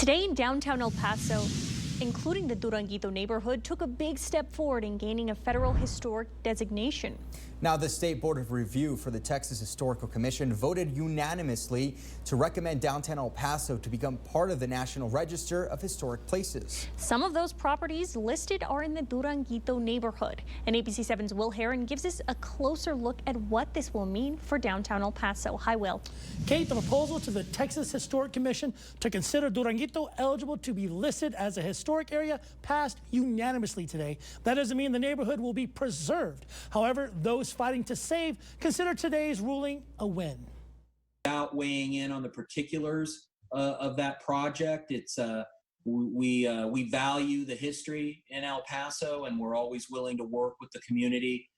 Today in downtown El Paso, including the Duranguito neighborhood, took a big step forward in gaining a federal historic designation. Now, the State Board of Review for the Texas Historical Commission voted unanimously to recommend downtown El Paso to become part of the National Register of Historic Places. Some of those properties listed are in the Duranguito neighborhood. And ABC 7's Will Heron gives us a closer look at what this will mean for downtown El Paso. Hi, Will. Kate, the proposal to the Texas Historic Commission to consider Duranguito eligible to be listed as a historic area passed unanimously today. That doesn't mean the neighborhood will be preserved. However, those fighting to save consider today's ruling a win. Without weighing in on the particulars of that project, it's we value the history in El Paso, and we're always willing to work with the community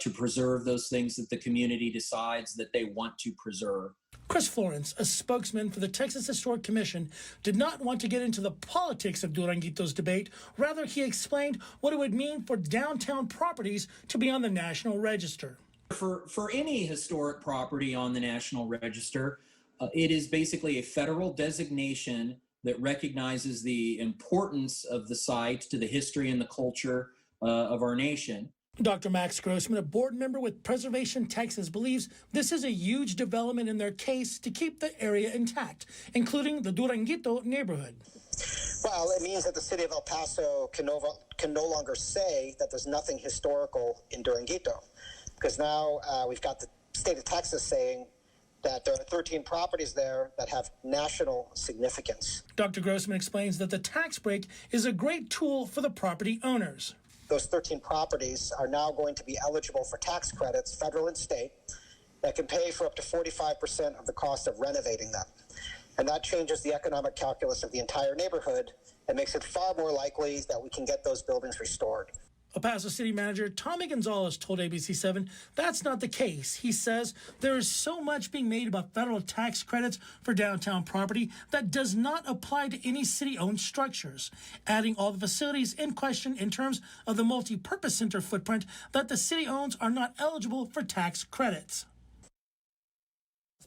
to preserve those things that the community decides that they want to preserve. Chris Florence, a spokesman for the Texas Historic Commission, did not want to get into the politics of Duranguito's debate. Rather, he explained what it would mean for downtown properties to be on the National Register. For any historic property on the National Register, it is basically a federal designation that recognizes the importance of the site to the history and the culture of our nation. Dr. Max Grossman, a board member with Preservation Texas, believes this is a huge development in their case to keep the area intact, including the Duranguito neighborhood. Well, it means that the city of El Paso can no longer say that there's nothing historical in Duranguito, because now we've got the state of Texas saying that there are 13 properties there that have national significance. Dr. Grossman explains that the tax break is a great tool for the property owners. Those 13 properties are now going to be eligible for tax credits, federal and state, that can pay for up to 45% of the cost of renovating them. And that changes the economic calculus of the entire neighborhood and makes it far more likely that we can get those buildings restored. El Paso City Manager Tommy Gonzalez told ABC 7 that's not the case. He says there is so much being made about federal tax credits for downtown property that does not apply to any city-owned structures, adding all the facilities in question in terms of the multi-purpose center footprint that the city owns are not eligible for tax credits.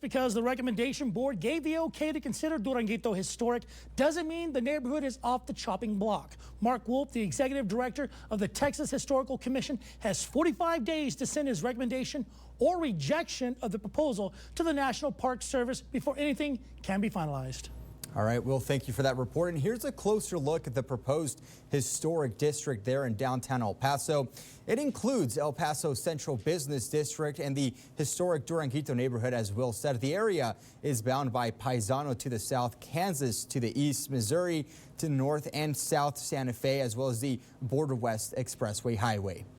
Because the recommendation board gave the okay to consider Duranguito historic doesn't mean the neighborhood is off the chopping block. Mark Wolf, the executive director of the Texas Historical Commission, has 45 days to send his recommendation or rejection of the proposal to the National Park Service before anything can be finalized. All right, Will, thank you for that report. And here's a closer look at the proposed historic district there in downtown El Paso. It includes El Paso Central Business District and the historic Duranguito neighborhood, as Will said. The area is bound by Paisano to the south, Kansas to the east, Missouri to the north, and south Santa Fe, as well as the Border West Expressway Highway.